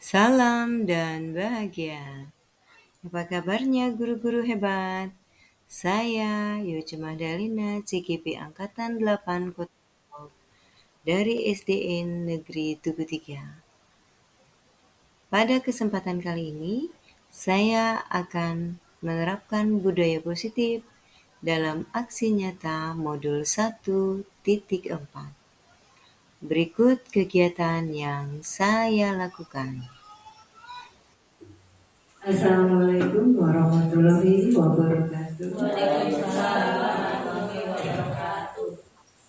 Salam dan bahagia. Apa kabarnya guru-guru hebat? Saya Yoce Mahdalina, CGP Angkatan 8 Kota Depok, dari SDN Negeri Tugu 3. Pada kesempatan kali ini, saya akan menerapkan budaya positif dalam aksi nyata modul 1.4. Berikut kegiatan yang saya lakukan. Assalamualaikum warahmatullahi wabarakatuh.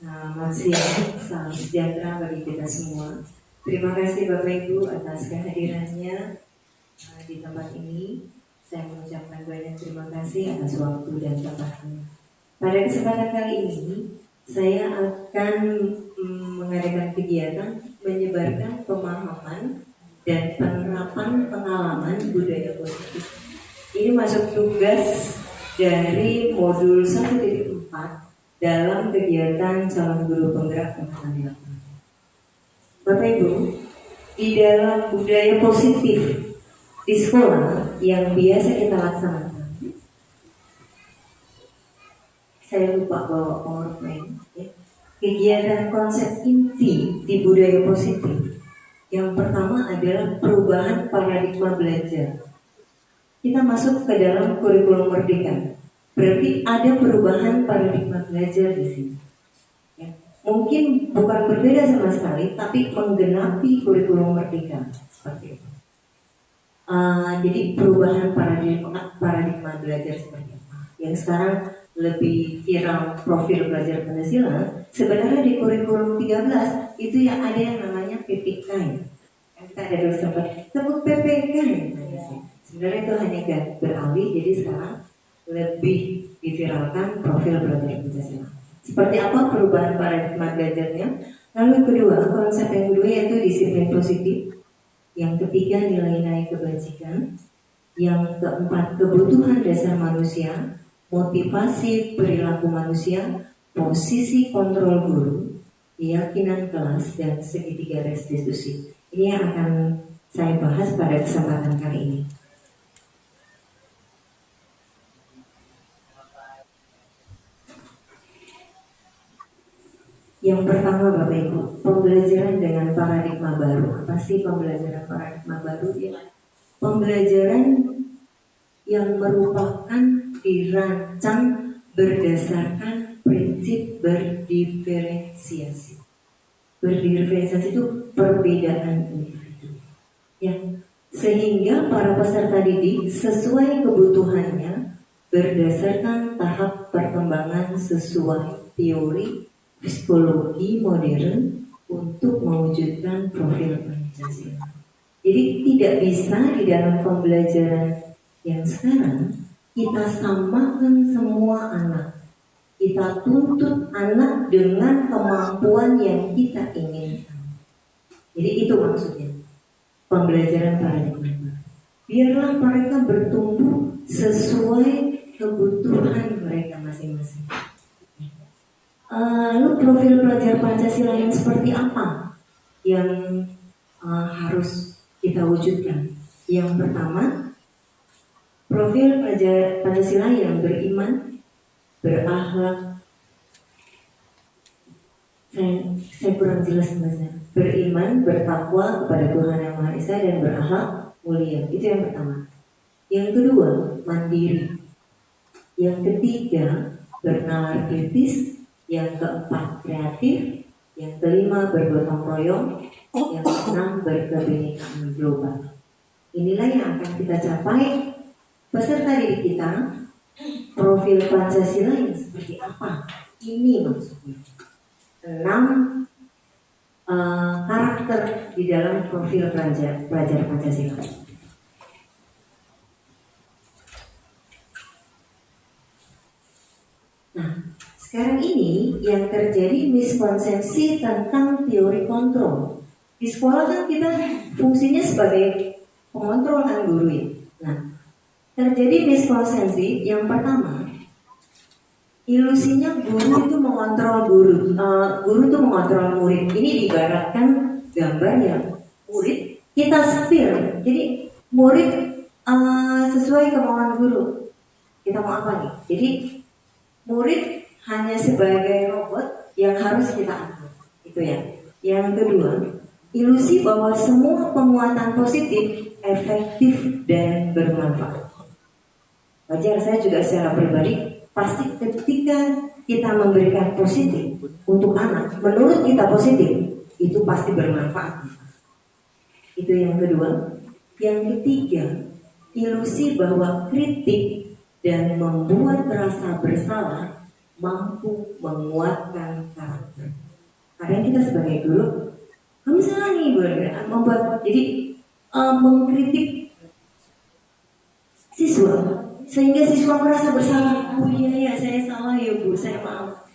Selamat siang, salam sejahtera bagi kita semua. Terima kasih Bapak Ibu atas kehadirannya di tempat ini. Saya mengucapkan banyak terima kasih atas waktu dan tempatnya. Pada kesempatan kali ini, saya akan mengadakan kegiatan menyebarkan pemahaman dan penerapan pengalaman budaya positif. Ini masuk tugas dari modul 1.4 dalam kegiatan calon guru penggerak angkatan 8. Bapak Ibu, di dalam budaya positif di sekolah yang biasa kita laksanakan, saya lupa bawa PowerPoint. Kegiatan konsep inti di budaya positif yang pertama adalah perubahan paradigma belajar. Kita masuk ke dalam kurikulum merdeka. Berarti ada perubahan paradigma belajar di sini. Ya. Mungkin bukan berbeda sama sekali, tapi menggenapi kurikulum merdeka. Seperti itu. Jadi perubahan paradigma belajar seperti apa? Yang sekarang lebih viral profil belajar Pancasila. Sebenarnya di kurikulum 13 itu yang ada yang namanya PPK. Kita ada dulu sebut PPK. Sebenarnya itu hanya beralih, jadi sekarang lebih diviralkan profil belajar Pancasila. Seperti apa perubahan paradigma belajarnya? Lalu yang kedua, konsep yang kedua yaitu disiplin positif. Yang ketiga, nilai-nilai kebajikan. Yang keempat, kebutuhan dasar manusia, motivasi perilaku manusia, posisi kontrol guru, keyakinan kelas, dan segitiga restitusi. Ini yang akan saya bahas pada kesempatan kali ini. Yang pertama Bapak Ibu, pembelajaran dengan paradigma baru. Apa sih pembelajaran paradigma baru? Ya, pembelajaran yang merupakan dirancang berdasarkan prinsip berdiferensiasi. Berdiferensiasi itu perbedaan individu. Ya, sehingga para peserta didik sesuai kebutuhannya berdasarkan tahap perkembangan sesuai teori psikologi modern untuk mewujudkan profil Pancasila. Jadi tidak bisa di dalam pembelajaran yang sekarang kita samakan semua anak. Kita tuntut anak dengan kemampuan yang kita inginkan. Jadi itu maksudnya pembelajaran paradigma. Biarlah mereka bertumbuh sesuai kebutuhan mereka masing-masing. Lalu profil pelajar Pancasila yang seperti apa yang harus kita wujudkan? Yang pertama, profil pelajar Pancasila yang beriman, berakhlak. Saya kurang jelas bahasanya. Beriman, bertakwa kepada Tuhan Yang Maha Esa dan berakhlak mulia. Itu yang pertama. Yang kedua, mandiri. Yang ketiga, bernalar kritis. Yang keempat, kreatif. Yang kelima, bergotong royong. Yang keenam, berkebinekaan global. Inilah yang akan kita capai peserta didik kita. Profil Pancasila yang seperti apa? Ini maksudnya 6 karakter di dalam profil pelajar Pancasila. Nah, sekarang ini yang terjadi miskonsepsi tentang teori kontrol. Di sekolah kan kita fungsinya sebagai pengontrol kan guru ya. Nah, terjadi miskonsepsi yang pertama, ilusinya guru itu mengontrol guru itu mengontrol murid. Ini diibaratkan gambar yang murid kita setir. Jadi murid sesuai kemauan guru. Kita mau apa nih? Jadi murid hanya sebagai robot yang harus kita atur. Itu ya. Yang kedua, ilusi bahwa semua penguatan positif efektif dan bermanfaat. Wajar, saya juga secara pribadi pasti ketika kita memberikan positif untuk anak, menurut kita positif, itu pasti bermanfaat. Itu yang kedua. Yang ketiga, ilusi bahwa kritik dan membuat rasa bersalah mampu menguatkan karakter. Kadang kita sebagai guru, kamu salah nih, membuat jadi mengkritik siswa sehingga siswa merasa bersalah. Oh iya ya, saya salah ya Bu, saya maaf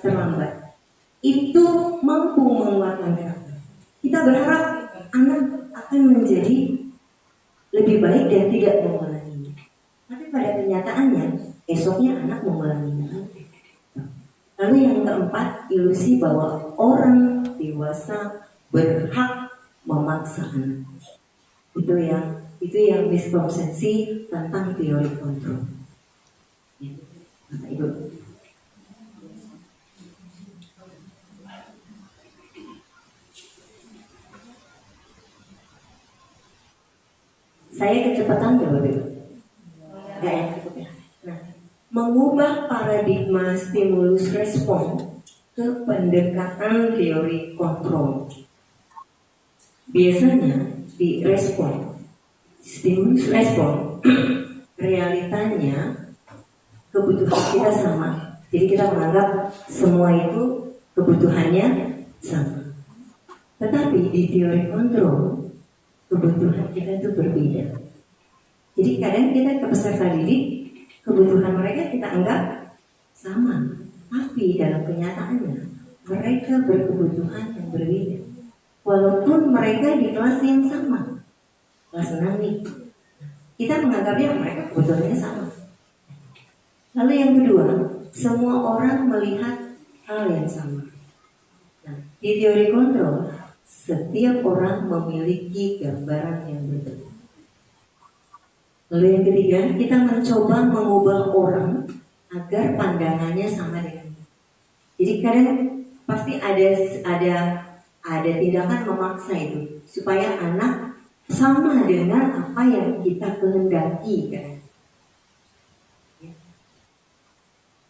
terlambat. Itu mampu menguatkan karakter. Kita berharap anak akan menjadi lebih baik dan tidak mengulanginya. Tapi pada kenyataannya esoknya anak mengulanginya. Lalu yang keempat, ilusi bahwa orang dewasa berhak memaksa anak. Itu yang miskonsepsi tentang teori kontrol. Ibu. Saya kecepatan Bapak Ibu. Enggak ya, cukup ya. Nah, mengubah paradigma stimulus respon ke pendekatan teori kontrol. Biasanya di respon stimulus respon realitanya kebutuhan kita sama. Jadi kita menganggap semua itu kebutuhannya sama. Tetapi di teori kontrol kebutuhan kita itu berbeda. Jadi kadang kita ke peserta didik kebutuhan mereka kita anggap sama, tapi dalam kenyataannya mereka berkebutuhan yang berbeda. Walaupun mereka di kelas yang sama, kelas 6 nih, kita menganggapnya mereka kebutuhannya sama. Lalu yang kedua, semua orang melihat hal yang sama. Nah, di teori kontrol, setiap orang memiliki gambaran yang berbeda. Lalu yang ketiga, kita mencoba mengubah orang agar pandangannya sama dengan kita. Jadi kadang pasti ada tindakan memaksa itu supaya anak sama dengan apa yang kita kehendaki kan.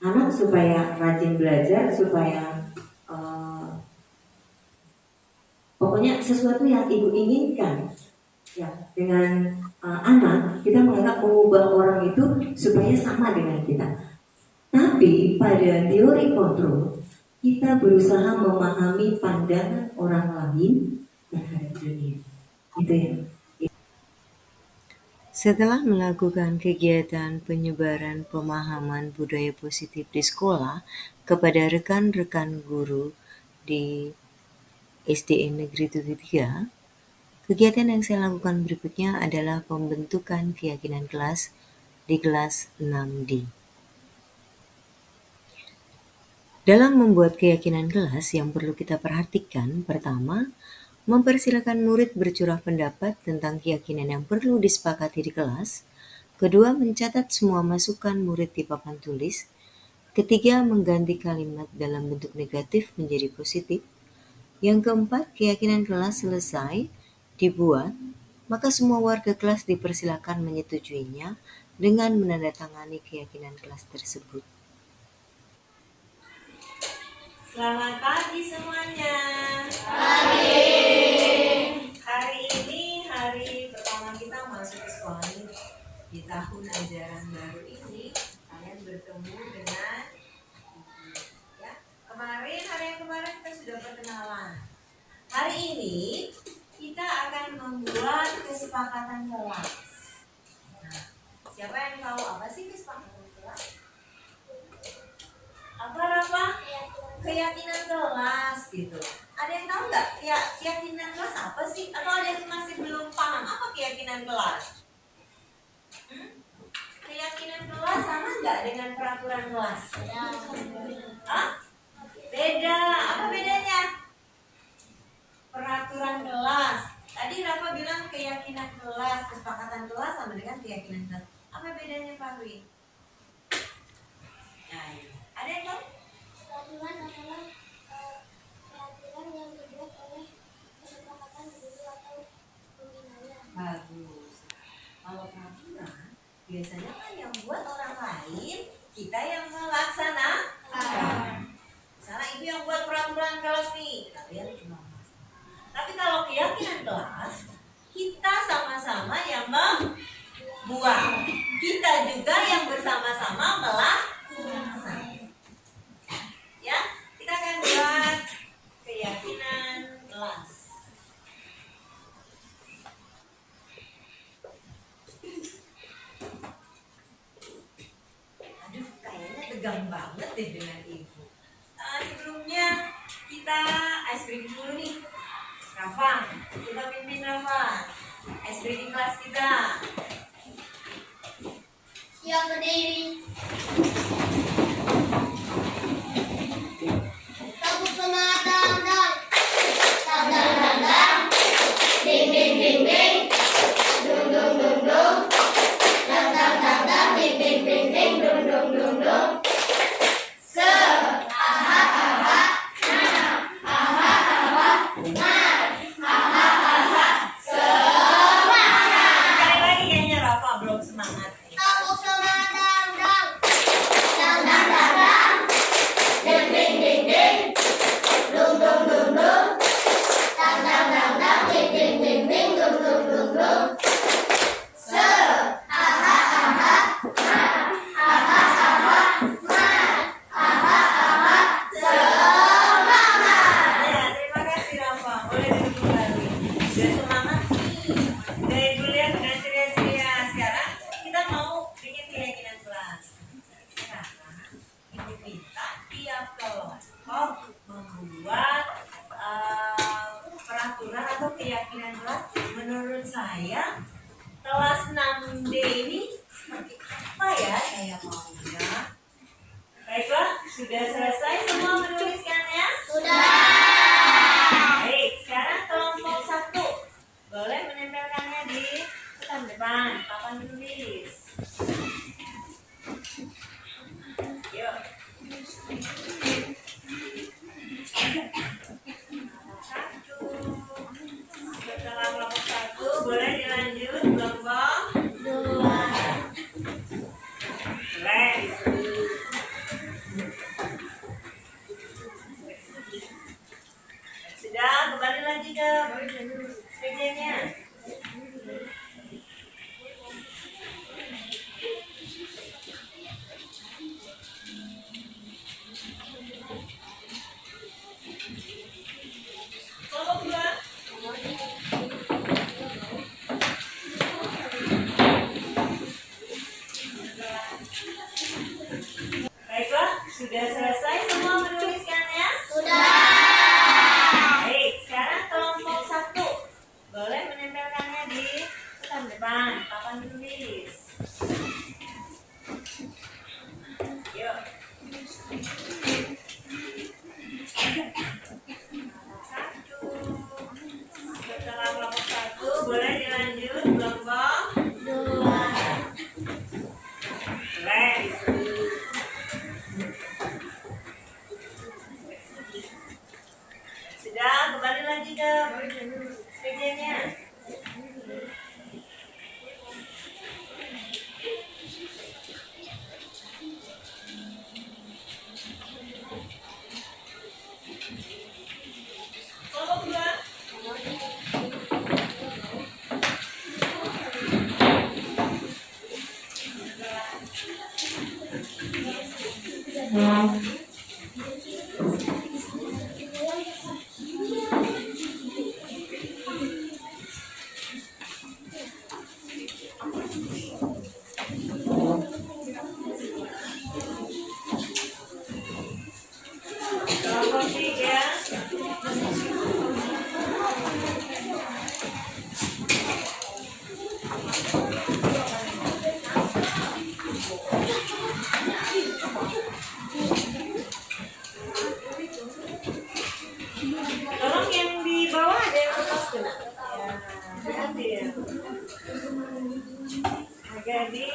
Anak supaya rajin belajar, supaya pokoknya sesuatu yang ibu inginkan ya dengan anak, kita menganggap mengubah orang itu supaya sama dengan kita. Tapi pada teori kontrol, kita berusaha memahami pandangan orang lain terhadap dunia. Itu ya. Setelah melakukan kegiatan penyebaran pemahaman budaya positif di sekolah kepada rekan-rekan guru di SDN Negeri 73, kegiatan yang saya lakukan berikutnya adalah pembentukan keyakinan kelas di kelas 6D. Dalam membuat keyakinan kelas yang perlu kita perhatikan, pertama, mempersilakan murid bercurah pendapat tentang keyakinan yang perlu disepakati di kelas. Kedua, mencatat semua masukan murid di papan tulis. Ketiga, mengganti kalimat dalam bentuk negatif menjadi positif. Yang keempat, keyakinan kelas selesai dibuat, maka semua warga kelas dipersilakan menyetujuinya dengan menandatangani keyakinan kelas tersebut. Selamat pagi semuanya. Hari ini hari pertama kita masuk ke sekolah ini. Di tahun ajaran baru ini kalian bertemu dengan ya. Hari yang kemarin kita sudah perkenalan. Hari ini kita akan membuat kesepakatan kelas. Nah, siapa yang tahu apa sih kesepakatan kelas? Apa? Keyakinan kelas gitu. Ada yang tahu nggak ya keyakinan kelas apa sih? Atau ada yang masih belum paham apa keyakinan kelas? Keyakinan kelas sama nggak dengan peraturan kelas? Hah? Beda. Apa bedanya? Peraturan kelas. Tadi Rafa bilang biasanya kan yang buat orang lain, kita yang melaksanakan. Misalnya ibu yang buat peraturan kelas nih, kalian cuma. Tapi kalau keyakinan kelas, kita sama-sama yang membuat, kita juga yang bersama-sama melaksanakan. Ya, kita akan buat keyakinan kelas. Aduh, kayaknya tegang banget deh dengan ibu. Sebelumnya kita ice breaking dulu nih. Rafa, kita pimpin Rafa. Ice breaking kelas kita. Siap berdiri. Tepuk semangat dang. Dang dang dang dang. Ding ding ding ding. Dung dung dung dung. Dang dang dang dang. Ding ding ding ding. Dung dung dung dung. Se. Aha aha. Na. Aha aha. Na. Aha aha. Semangat. Sekali lagi kayaknya Rafa belum semangat. Tepuk semangat dang. Dang dang dang dang. Ding ding ding ding. Dung dung dung dung. Dang dang dang dang. Ding ding ding ding. Dung dung dung dung. Se. Aha aha. Na. Aha aha. Na. Aha aha. Semangat. Ya, terima kasih Rafa. Boleh duduk kembali. Sudah semangat nih. Dari dulu ya sudah ceria-ceria. Sekarang kita mau bikin keyakinan kelas. Sekarang ibu minta tiap kelompok membuat peraturan atau keyakinan kelas. Menurut saya kelas 6D ini seperti apa ya saya maunya? Baiklah, sudah selesai semua menuliskannya? Sudah. Baik, sekarang kelompok 1 boleh menempelkannya di depan papan tulis. Yuk. Satu. Setelah kelompok 1 boleh dilanjut kelompok 2. Boleh disebut. Sudah, kembali lagi ke meja-nya. Kelompok 2. Baiklah, sudah selesai semua menuliskannya? Sudah. Baik, sekarang kelompok 1 boleh menempelkannya di depan papan tulis. Yuk. Satu. Setelah kelompok 1 boleh dilanjut kelompok 2. Boleh disebut. Sudah, kembali lagi ke meja-nya. Kelompok 2. Kelompok 3. Tolong yang di bawah ada yang lepas kena. Ya, diambil. Agak di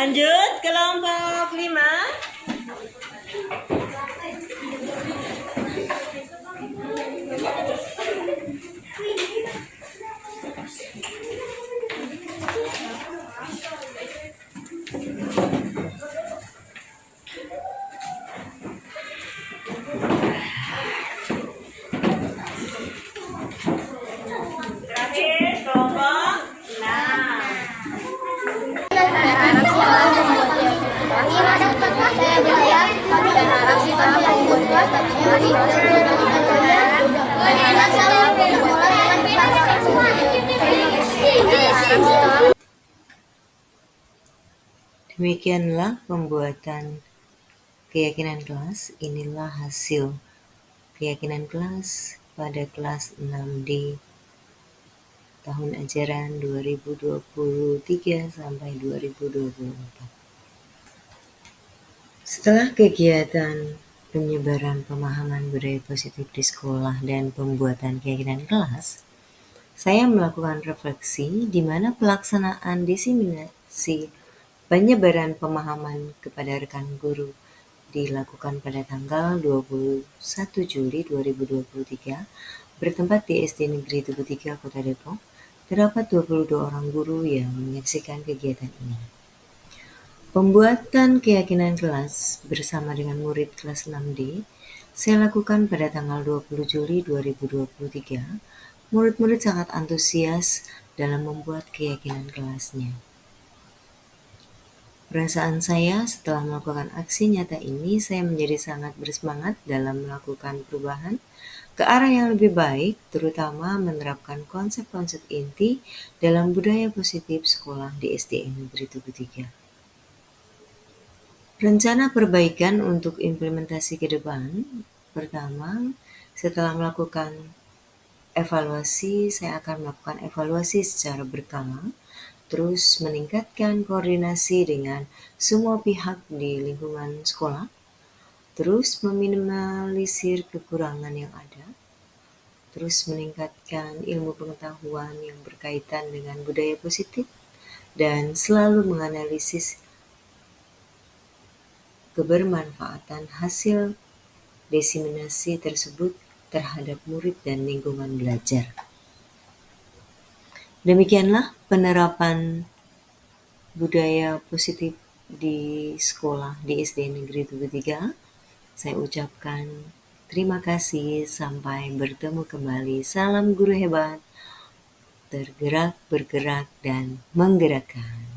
Lanjut kelompok 5. Terakhir kelompok 6. Saya berharap dan harap kita membuat hari Demikianlah pembuatan keyakinan kelas. Inilah hasil keyakinan kelas pada kelas 6D tahun ajaran 2023 sampai 2024. Setelah kegiatan penyebaran pemahaman budaya positif di sekolah dan pembuatan keyakinan kelas, saya melakukan refleksi di mana pelaksanaan diseminasi penyebaran pemahaman kepada rekan guru dilakukan pada tanggal 21 Juli 2023 bertempat di SD Negeri Tugu 3 Kota Depok. Terdapat 22 orang guru yang menyaksikan kegiatan ini. Pembuatan keyakinan kelas bersama dengan murid kelas 6D saya lakukan pada tanggal 20 Juli 2023. Murid-murid sangat antusias dalam membuat keyakinan kelasnya. Perasaan saya setelah melakukan aksi nyata ini, saya menjadi sangat bersemangat dalam melakukan perubahan ke arah yang lebih baik, terutama menerapkan konsep-konsep inti dalam budaya positif sekolah di SDN Negeri Tugu 3. Rencana perbaikan untuk implementasi ke depan, pertama, setelah melakukan evaluasi, saya akan melakukan evaluasi secara berkala, terus meningkatkan koordinasi dengan semua pihak di lingkungan sekolah, terus meminimalisir kekurangan yang ada, terus meningkatkan ilmu pengetahuan yang berkaitan dengan budaya positif, dan selalu menganalisis kebermanfaatan hasil diseminasi tersebut terhadap murid dan lingkungan belajar. Demikianlah penerapan budaya positif di sekolah di SD Negeri Tugu 3. Saya ucapkan terima kasih, sampai bertemu kembali. Salam guru hebat, tergerak, bergerak, dan menggerakkan.